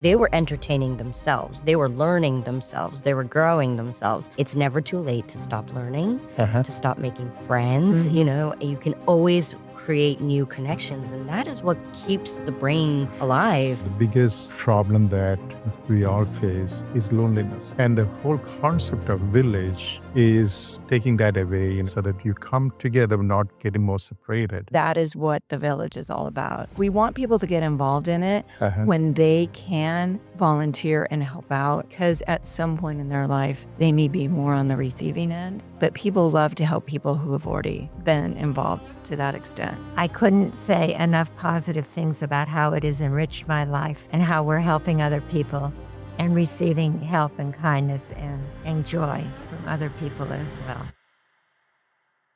They were entertaining themselves. They were learning themselves. They were growing themselves. It's never too late to stop learning, to stop making friends. You know, you can always create new connections, and that is what keeps the brain alive. The biggest problem that we all face is loneliness. And the whole concept of village is taking that away so that you come together, not getting more separated. That is what the village is all about. We want people to get involved in it when they can volunteer and help out, because at some point in their life, they may be more on the receiving end. But people love to help people who have already been involved to that extent. I couldn't say enough positive things about how it has enriched my life and how we're helping other people and receiving help and kindness and joy from other people as well.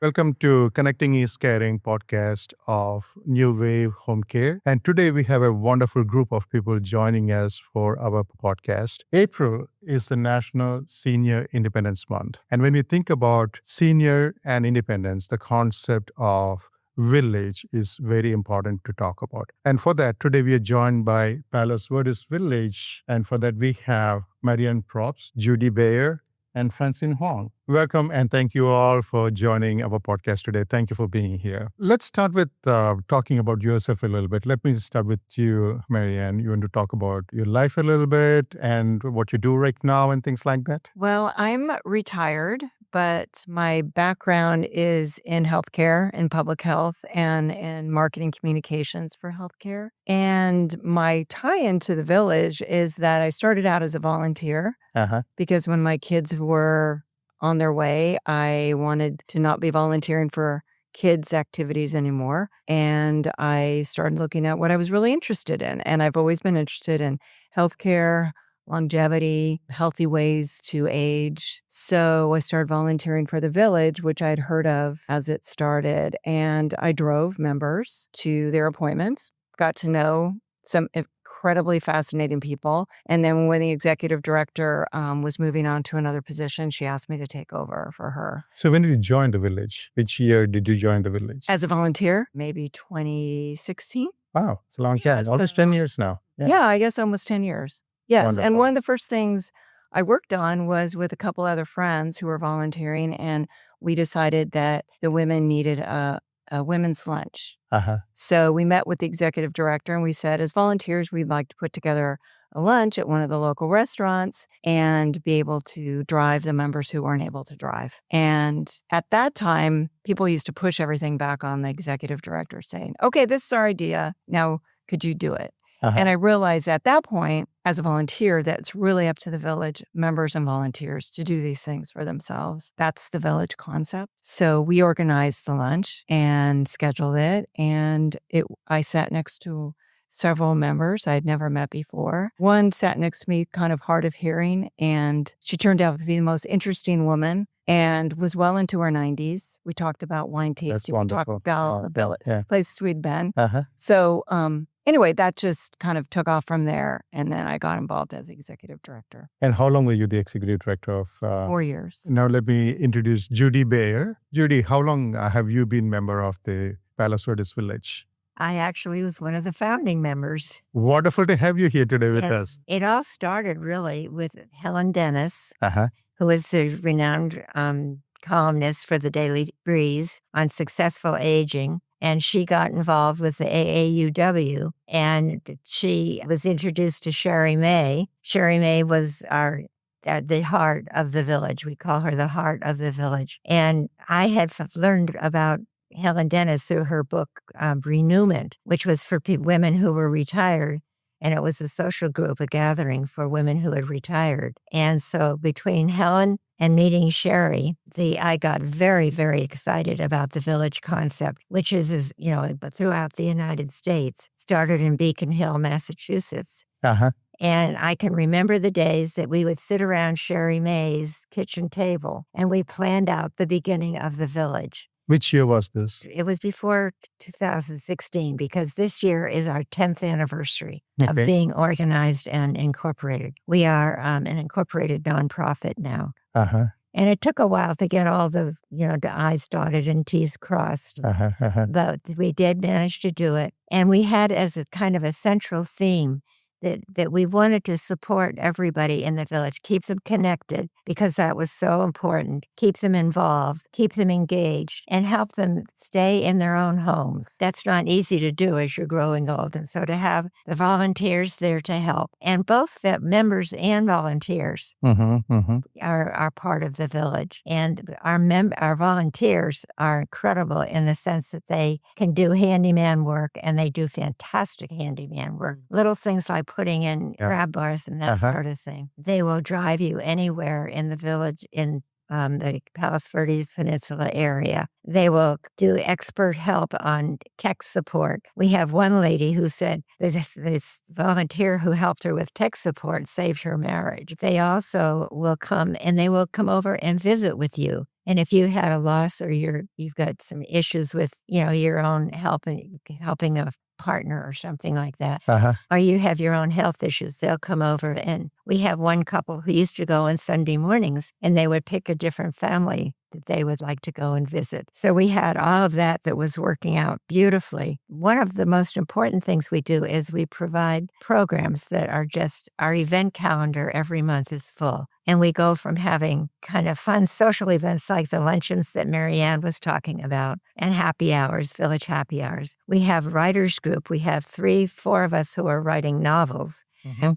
Welcome to Connecting is Caring podcast of New Wave Home Care. And today we have a wonderful group of people joining us for our podcast. April is the National Senior Independence Month. And when we think about senior and independence, the concept of village is very important to talk about. And for that, today we are joined by Palos Verdes Village. And for that, we have Marianne Props, Judy Bayer, and Francine Huang. Welcome and thank you all for joining our podcast today. Thank you for being here. Let's start with talking about yourself a little bit. Let me start with you, Marianne. You want to talk about your life a little bit and what you do right now and things like that? Well, I'm retired, but my background is in healthcare, in public health, and in marketing communications for healthcare. And my tie into the village is that I started out as a volunteer because when my kids were on their way, I wanted to not be volunteering for kids' activities anymore. And I started looking at what I was really interested in. And I've always been interested in healthcare, longevity, healthy ways to age. So I started volunteering for the village, which I'd heard of as it started. And I drove members to their appointments, got to know some incredibly fascinating people. And then when the executive director was moving on to another position, she asked me to take over for her. So when did you join the village? Which year did you join the village? As a volunteer, maybe 2016. Wow, it's a long time. Almost 10 years now. Yeah, I guess almost 10 years. Yes. Wonderful. And one of the first things I worked on was with a couple other friends who were volunteering, and we decided that the women needed a women's lunch. So we met with the executive director and we said, as volunteers, we'd like to put together a lunch at one of the local restaurants and be able to drive the members who weren't able to drive. And at that time, people used to push everything back on the executive director saying, okay, this is our idea. Now, could you do it? And I realized at that point, as a volunteer, that it's really up to the village members and volunteers to do these things for themselves. That's the village concept. So we organized the lunch and scheduled it. And I sat next to several members I'd never met before. One sat next to me, kind of hard of hearing, and she turned out to be the most interesting woman and was well into her 90s. We talked about wine tasting. We talked about places we'd been. So, anyway, that just kind of took off from there. And then I got involved as executive director. And how long were you the executive director of? 4 years. Now let me introduce Judy Bayer. Judy, how long have you been member of the Palos Verdes Village? I actually was one of the founding members. Wonderful to have you here today with us. It all started really with Helen Dennis, who was the renowned columnist for the Daily Breeze on successful aging. And she got involved with the AAUW, and she was introduced to Sherry May. Sherry May was the heart of the village. We call her the heart of the village. And I had learned about Helen Dennis through her book, Renewment, which was for women who were retired. And it was a social group, a gathering for women who had retired. And so between Helen and meeting Sherry, I got very, very excited about the village concept, which is throughout the United States. Started in Beacon Hill, Massachusetts. And I can remember the days that we would sit around Sherry May's kitchen table and we planned out the beginning of the village. Which year was this? It was before 2016 because this year is our 10th anniversary of being organized and incorporated. We are an incorporated nonprofit now. And it took a while to get all the I's dotted and T's crossed. But we did manage to do it. And we had as a kind of a central theme that we wanted to support everybody in the village, keep them connected because that was so important, keep them involved, keep them engaged, and help them stay in their own homes. That's not easy to do as you're growing old. And so to have the volunteers there to help, and both members and volunteers are part of the village. And our volunteers are incredible in the sense that they can do handyman work, and they do fantastic handyman work. Little things like putting in grab bars and that sort of thing. They will drive you anywhere in the village in the Palos Verdes Peninsula area. They will do expert help on tech support. We have one lady who said this volunteer who helped her with tech support saved her marriage. They also will come, and they will come over and visit with you. And if you had a loss or you've got some issues with, your own helping a partner or something like that, or you have your own health issues, they'll come over. And we have one couple who used to go on Sunday mornings, and they would pick a different family that they would like to go and visit. So we had all of that was working out beautifully. One of the most important things we do is we provide programs that are just, our event calendar every month is full. And we go from having kind of fun social events like the luncheons that Marianne was talking about, and happy hours, village happy hours. We have writers group. We have 3-4 of us who are writing novels.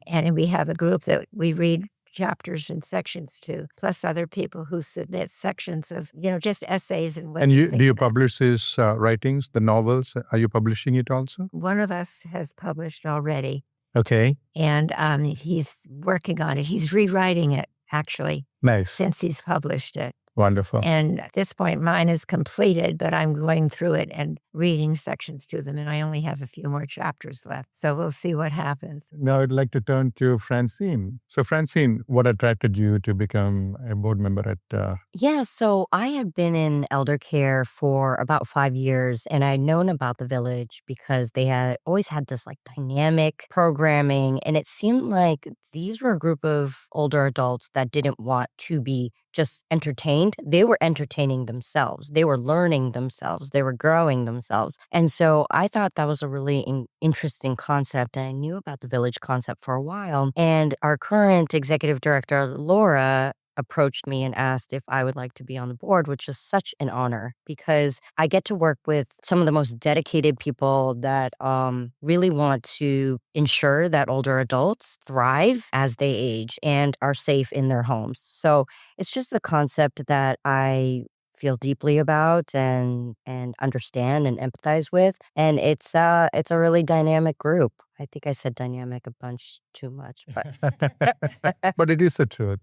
And we have a group that we read chapters and sections to, plus other people who submit sections of, just essays and what. And do you publish his writings, the novels? Are you publishing it also? One of us has published already. Okay. And he's working on it. He's rewriting it, actually. Nice. Since he's published it. Wonderful. And at this point, mine is completed, but I'm going through it and reading sections to them, and I only have a few more chapters left. So we'll see what happens. Now I'd like to turn to Francine. So Francine, what attracted you to become a board member at... Yeah, so I had been in elder care for about 5 years, and I'd known about the village because they had always had this like dynamic programming, and it seemed like these were a group of older adults that didn't want to be just entertained. They were entertaining themselves. They were learning themselves. They were growing themselves. And so I thought that was a really interesting concept. And I knew about the village concept for a while. And our current executive director, Laura, approached me and asked if I would like to be on the board, which is such an honor because I get to work with some of the most dedicated people that really want to ensure that older adults thrive as they age and are safe in their homes. So it's just a concept that I feel deeply about and understand and empathize with. And it's a really dynamic group. I think I said dynamic a bunch too much, but but it is the truth.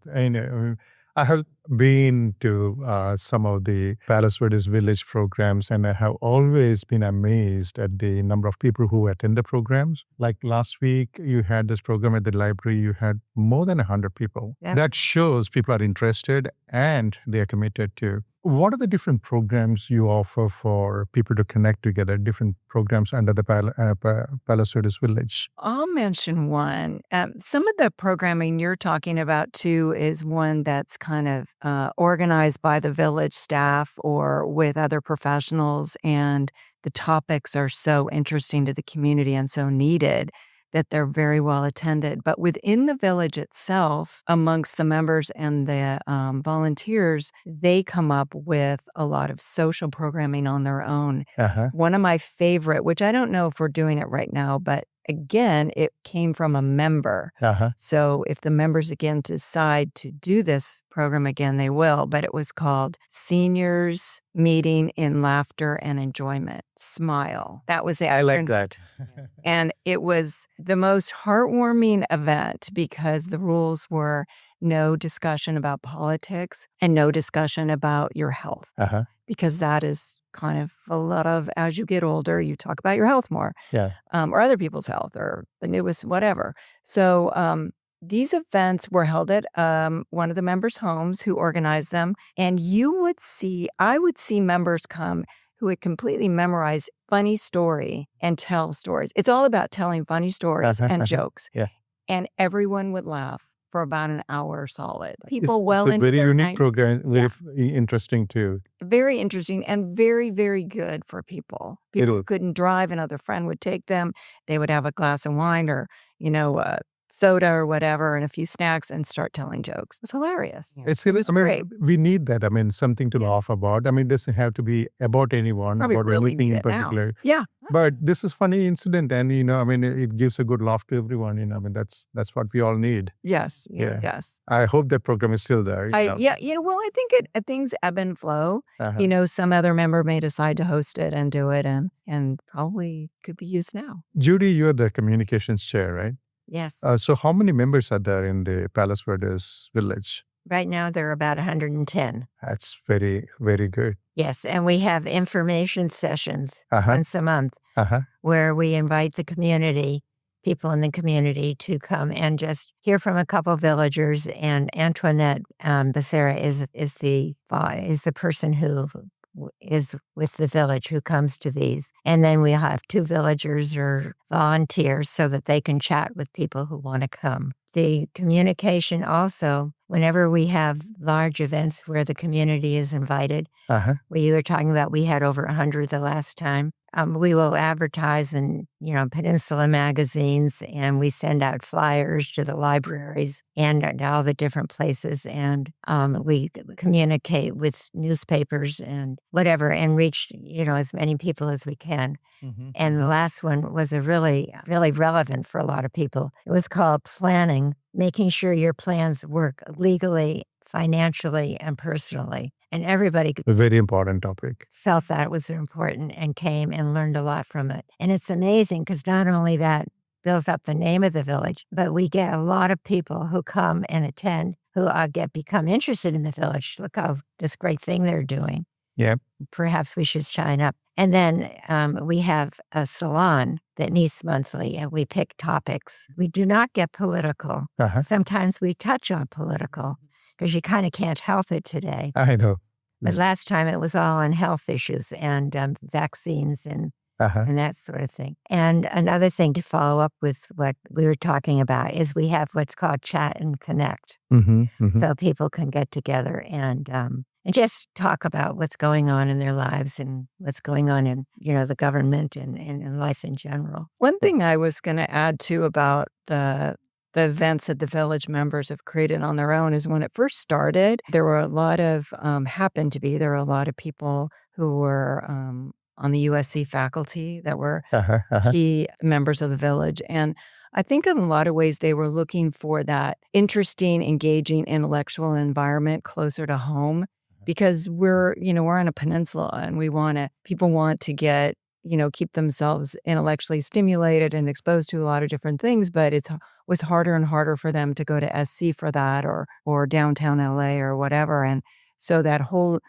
I have been to some of the Palos Verdes Village programs, and I have always been amazed at the number of people who attend the programs. Like last week, you had this program at the library, you had more than 100 people. Yep. That shows people are interested and they are committed to. What are the different programs you offer for people to connect together, different programs under the Palos Verdes Village? I'll mention one. Some of the programming you're talking about, too, is one that's kind of organized by the village staff or with other professionals, and the topics are so interesting to the community and so needed that they're very well attended. But within the village itself, amongst the members and the volunteers, they come up with a lot of social programming on their own. One of my favorite, which I don't know if we're doing it right now, but again, it came from a member. So if the members again decide to do this program again, they will. But it was called Seniors Meeting in Laughter and Enjoyment. Smile. That was it. I like that. And it was the most heartwarming event because the rules were no discussion about politics and no discussion about your health. Because that is kind of a lot of, as you get older, you talk about your health more. Or other people's health or the newest whatever. So these events were held at one of the members' homes who organized them. And I would see members come who had completely memorized funny story and tell stories. It's all about telling funny stories and jokes. And everyone would laugh for about an hour solid. People it's a very unique program, very interesting too. Very interesting and very, very good for people. People who couldn't drive, another friend would take them. They would have a glass of wine or, soda or whatever and a few snacks and start telling jokes. It's hilarious. Yeah. It was great. We need that. Something to laugh about. It doesn't have to be about anyone, Probably about really anything need in it now. particular. Yeah. But this is funny incident, and it gives a good laugh to everyone. That's what we all need. Yes. Yeah. Yes. I hope that program is still there. Well, I think things ebb and flow. Uh-huh. Some other member may decide to host it and do it and probably could be used now. Judy, you're the communications chair, right? Yes. So how many members are there in the Palos Verdes Village? Right now, there are about 110. That's very, very good. Yes, and we have information sessions Uh-huh. once a month Uh-huh. where we invite the community, people in the community, to come and just hear from a couple villagers. And Antoinette Becerra is the person who is with the village who comes to these. And then we have 2 villagers or volunteers so that they can chat with people who want to come. The communication also, whenever we have large events where the community is invited, Uh-huh. we were talking about we had over 100 the last time. We will advertise in, Peninsula magazines, and we send out flyers to the libraries and all the different places. And we communicate with newspapers and whatever and reach, as many people as we can. Mm-hmm. And the last one was a really, really relevant for a lot of people. It was called planning, making sure your plans work legally, financially, and personally. And everybody A very important topic. felt that was important and came and learned a lot from it. And it's amazing because not only that builds up the name of the village, but we get a lot of people who come and attend who become interested in the village. Look how this great thing they're doing. Yep. Perhaps we should shine up. And then we have a salon that meets monthly, and we pick topics. We do not get political. Uh-huh. Sometimes we touch on political because you kind of can't help it today. I know. But last time it was all on health issues and vaccines and Uh-huh. that sort of thing. And another thing to follow up with what we were talking about is we have what's called Chat and Connect. Mm-hmm. Mm-hmm. So people can get together and just talk about what's going on in their lives and what's going on in, the government and in life in general. One thing I was going to add too about the events that the village members have created on their own is when it first started, there were a lot of, there were a lot of people who were on the USC faculty that were Uh-huh. Uh-huh. key members of the village. And I think in a lot of ways they were looking for that interesting, engaging intellectual environment closer to home because we're on a peninsula and people want to get, keep themselves intellectually stimulated and exposed to a lot of different things, but it was harder and harder for them to go to SC for that or downtown LA or whatever. And so that whole,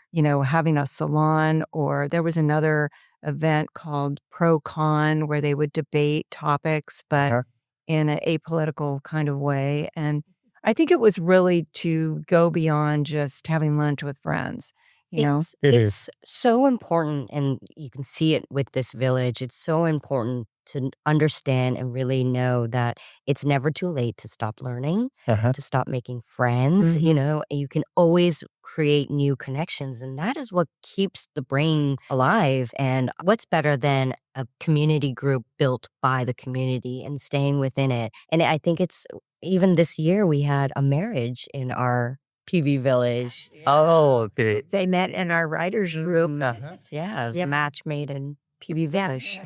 having a salon, or there was another event called Pro Con where they would debate topics, but Uh-huh. in an apolitical kind of way. And I think it was really to go beyond just having lunch with friends, It It's so important, and you can see it with this village. It's so important to understand and really know that it's never too late to stop learning, Uh-huh. to stop making friends. Mhm. You can always create new connections, and that is what keeps the brain alive. And what's better than a community group built by the community and staying within it? And I think it's even this year we had a marriage in our PV village. Oh, okay. They met in our writers group. Uh-huh. Yeah, it was Yep. a match made in PV village.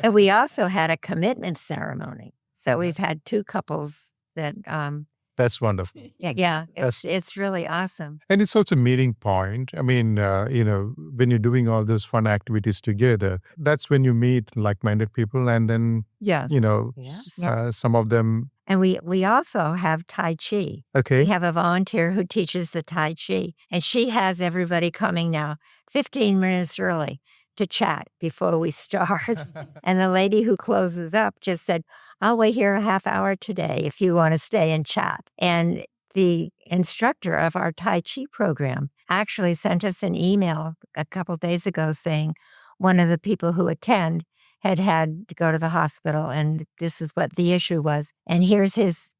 And we also had a commitment ceremony. So we've had 2 couples that, That's wonderful. yeah, That's- it's really awesome. And it's also a meeting point. when you're doing all those fun activities together, that's when you meet like-minded people. And then, Yes. Yeah. some of them, And we also have Tai Chi. okay. We have a volunteer who teaches the Tai Chi, and she has everybody coming now 15 minutes early to chat before we start. And the lady who closes up just said, I'll wait here a half hour today if you want to stay and chat. And the instructor of our Tai Chi program actually sent us an email a couple days ago saying one of the people who attend had to go to the hospital, and this is what the issue was. And here's here's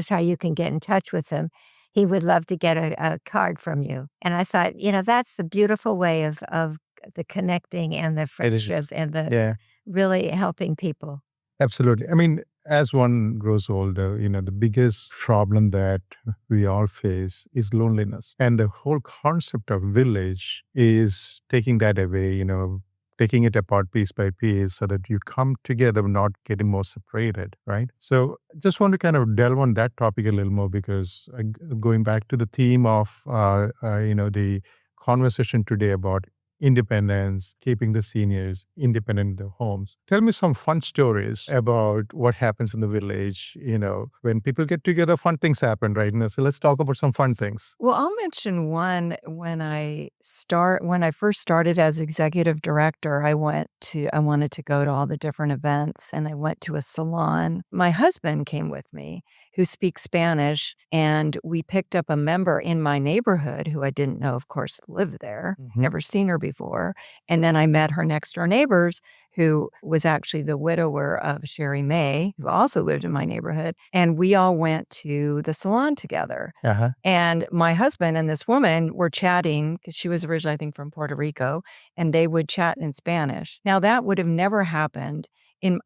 how you can get in touch with him. He would love to get a card from you. And I thought, that's the beautiful way of the connecting and the It is. friendship and the Yeah, really helping people. absolutely. as one grows older, the biggest problem that we all face is loneliness. And the whole concept of village is taking that away, taking it apart piece by piece so that you come together, not getting more separated, right? So just want to kind of delve on that topic a little more because going back to the theme of, the conversation today about independence, keeping the seniors independent in their homes. Tell me some fun stories about what happens in the village. When people get together, fun things happen, right? So let's talk about some fun things. Well, I'll mention one. When I first started as executive director, I wanted to go to all the different events, and I went to a salon. My husband came with me, who speaks Spanish, and we picked up a member in my neighborhood who I didn't know, of course, lived there, never seen her before. And then I met her next door neighbors, who was actually the widower of Sherry May, who also lived in my neighborhood. And we all went to the salon together. And my husband and this woman were chatting, because she was originally, I think, from Puerto Rico, and they would chat in Spanish. Now, that would have never happened.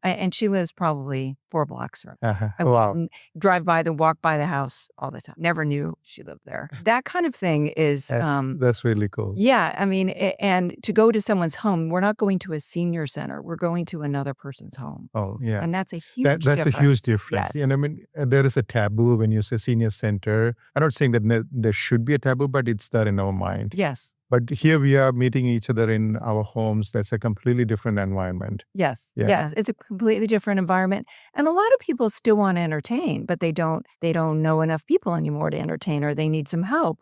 And she lives probably 4 blocks from me. I Wow. walk by the house all the time. Never knew she lived there. That kind of thing is... That's really cool. Yeah, I mean, and to go to someone's home, we're not going to a senior center. We're going to another person's home. Oh, yeah. And that's a huge difference. That's a huge difference. Yes. And I mean, there is a taboo when you say senior center. I'm not saying that there should be a taboo, but it's there in our mind. Yes. But here we are meeting each other in our homes. That's a completely different environment. Yes. Yeah. Yes. It's a completely different environment. And a lot of people still want to entertain, but they don't know enough people anymore to entertain, or they need some help,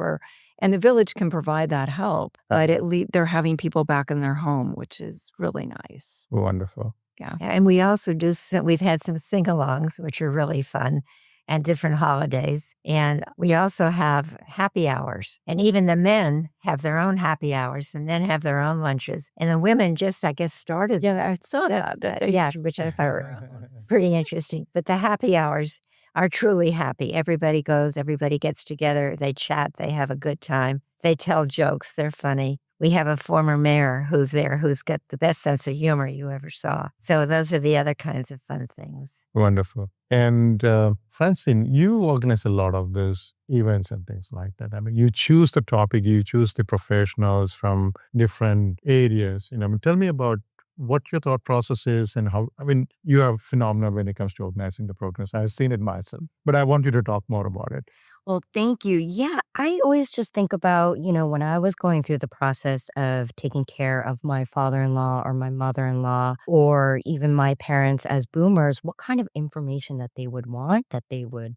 and the village can provide that help. But they're having people back in their home, which is really nice. Wonderful. Yeah. And we also we've had some sing-alongs, which are really fun, and different holidays. And we also have happy hours. And even the men have their own happy hours and then have their own lunches. And the women just, I guess, started. Yeah, I saw that. Yeah, which I found pretty interesting. But the happy hours are truly happy. Everybody goes, everybody gets together, they chat, they have a good time. They tell jokes, they're funny. We have a former mayor who's there who's got the best sense of humor you ever saw. So those are the other kinds of fun things. Wonderful. And Francine, you organize a lot of these events and things like that. I mean, you choose the topic, you choose the professionals from different areas. Tell me about what your thought process is and how, you are phenomenal when it comes to organizing the programs. I've seen it myself, but I want you to talk more about it. Well, thank you. Yeah, I always just think about, when I was going through the process of taking care of my father-in-law or my mother-in-law, or even my parents as boomers, what kind of information that they would want, that they would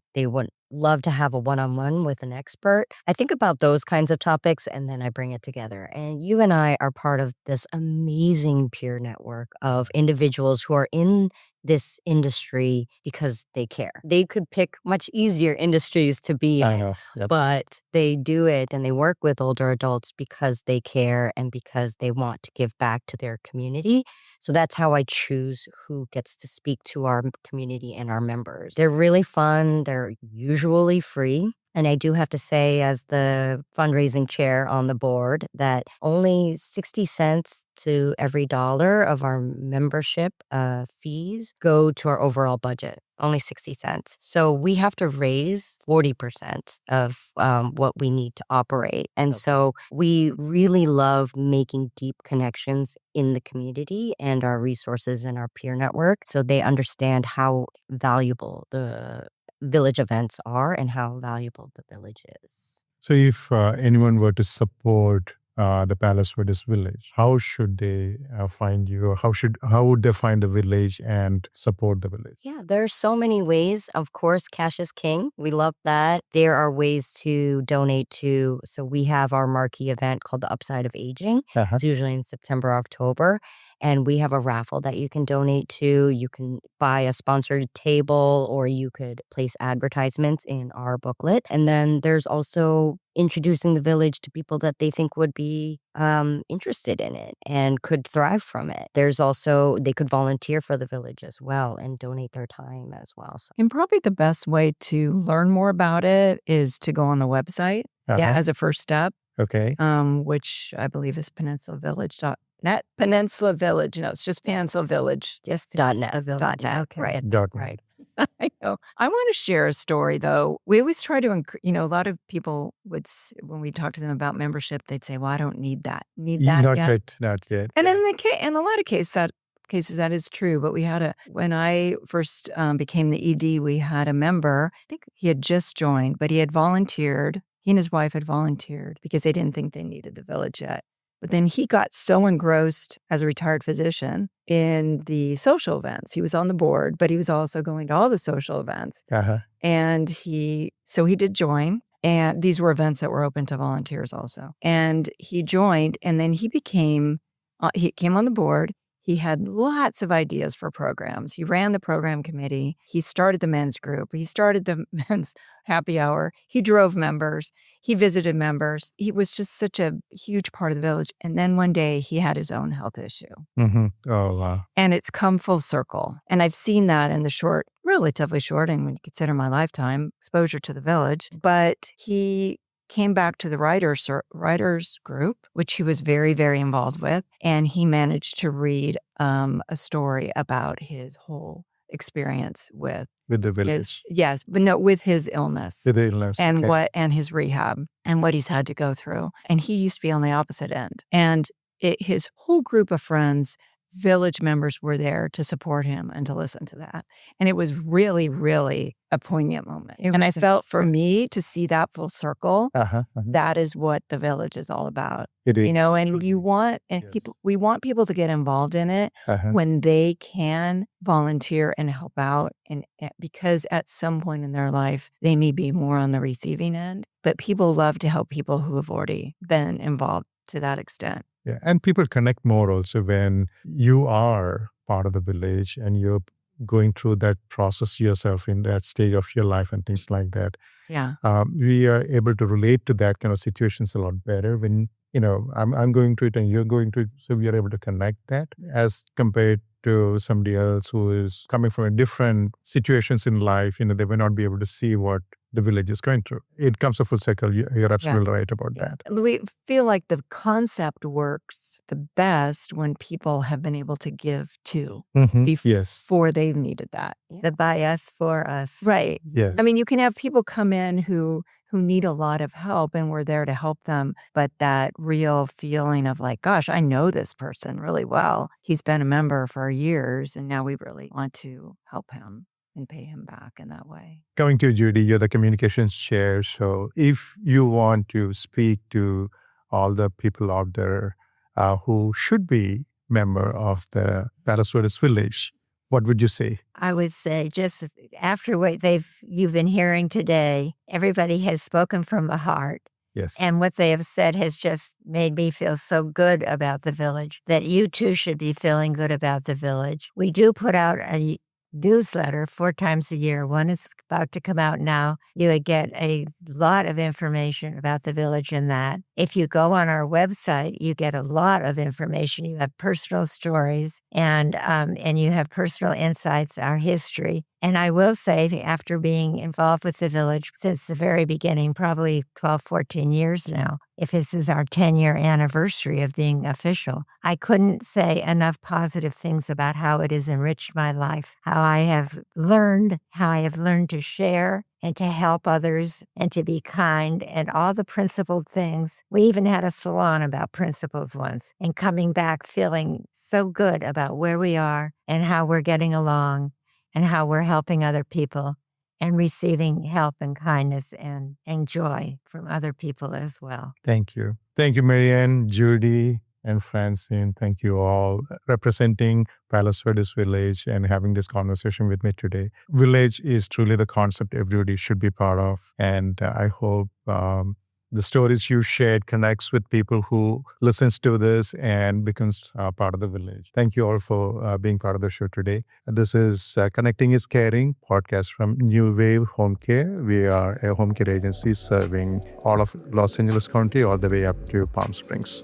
love to have a one-on-one with an expert. I think about those kinds of topics, and then I bring it together. And you and I are part of this amazing peer network of individuals who are in this industry because they care. They could pick much easier industries to be I in, know. Yep. but they do it and they work with older adults because they care and because they want to give back to their community. So that's how I choose who gets to speak to our community and our members. They're really fun. They're usually free. And I do have to say, as the fundraising chair on the board, that only 60 cents to every dollar of our membership fees go to our overall budget. Only 60 cents. So we have to raise 40% of what we need to operate. And so we really love making deep connections in the community and our resources and our peer network, so they understand how valuable the village events are and how valuable the village is. So if anyone were to support the Palos Verdes Village, how should they find you? Or how would they find the village and support the village? Yeah, there are so many ways. Of course, cash is king. We love that. There are ways to donate to. So we have our marquee event called the Upside of Aging. It's usually in September, October. And we have a raffle that you can donate to. You can buy a sponsored table, or you could place advertisements in our booklet. And then there's also introducing the village to people that they think would be interested in it and could thrive from it. There's also, they could volunteer for the village as well and donate their time as well. So. And probably the best way to learn more about it is to go on the website as a first step. Okay. Which I believe is PeninsulaVillage. No, it's just Peninsula Village. Just .net. .net. .net. Okay. Right. Dot. Right. I know. I want to share a story, though. We always try to, a lot of people would, when we talk to them about membership, they'd say, well, I don't need that. Need that Not yet? yet. Not yet. And in a lot of cases, that is true. But when I first became the ED, we had a member, I think he had just joined, but he had volunteered. He and his wife had volunteered because they didn't think they needed the village yet. But then he got so engrossed as a retired physician in the social events. He was on the board, but he was also going to all the social events. And he did join. And these were events that were open to volunteers also. And he joined, and then he came on the board. He had lots of ideas for programs. He ran the program committee. He started the men's group. He started the men's happy hour. He drove members. He visited members. He was just such a huge part of the village. And then one day he had his own health issue. Mm-hmm. Oh, wow. And it's come full circle. And I've seen that in the relatively short, and when you consider my lifetime exposure to the village. But he came back to the writers group, which he was very, very involved with. And he managed to read a story about his whole experience with the village. With his illness. With the illness. And and his rehab and what he's had to go through. And he used to be on the opposite end. And his whole group of friends, village members, were there to support him and to listen to that. And it was really, really a poignant moment. And I felt for me to see that full circle, that is what the village is all about. It is. And we want people to get involved in it when they can volunteer and help out. And because at some point in their life, they may be more on the receiving end, but people love to help people who have already been involved to that extent. Yeah, and people connect more also when you are part of the village and you're going through that process yourself in that stage of your life and things like that. Yeah. We are able to relate to that kind of situations a lot better when, I'm going through it and you're going through it. So we are able to connect that as compared to somebody else who is coming from a different situations in life. They may not be able to see what the village is going through. It comes a full circle. You're absolutely right about that. We feel like the concept works the best when people have been able to give too before they've needed that. The by us, for us. Right. Yes. I mean, you can have people come in who need a lot of help and we're there to help them. But that real feeling of like, gosh, I know this person really well. He's been a member for years and now we really want to help him and pay him back in that way. Coming to Judy, you're the communications chair. So if you want to speak to all the people out there who should be member of the Palos Verdes Village, what would you say? I would say just after what you've been hearing today, everybody has spoken from the heart. Yes. And what they have said has just made me feel so good about the village, that you too should be feeling good about the village. We do put out a newsletter 4 times a year. One is about to come out now. You would get a lot of information about the village in that. If you go on our website, you get a lot of information. You have personal stories and you have personal insights, our history. And I will say, after being involved with the village since the very beginning, probably 12, 14 years now, if this is our 10-year anniversary of being official, I couldn't say enough positive things about how it has enriched my life, how I have learned to share and to help others and to be kind and all the principled things. We even had a salon about principles once, and coming back feeling so good about where we are and how we're getting along and how we're helping other people and receiving help and kindness and joy from other people as well. Thank you. Thank you, Marianne, Judy, and Francine. Thank you all representing Palos Verdes Village and having this conversation with me today. Village is truly the concept everybody should be part of. And I hope the stories you shared connects with people who listens to this and becomes part of the village. Thank you all for being part of the show today. This is Connecting is Caring podcast from New Wave Home Care. We are a home care agency serving all of Los Angeles County all the way up to Palm Springs.